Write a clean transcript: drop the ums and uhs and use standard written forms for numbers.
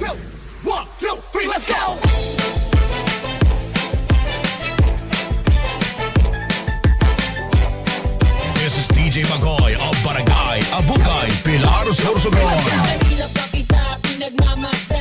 two, one, two, three, let's go! This is DJ Magoy of Barangay Abukay, Pilar, Sorsogon. Hirap pa kita, pinagmamasta.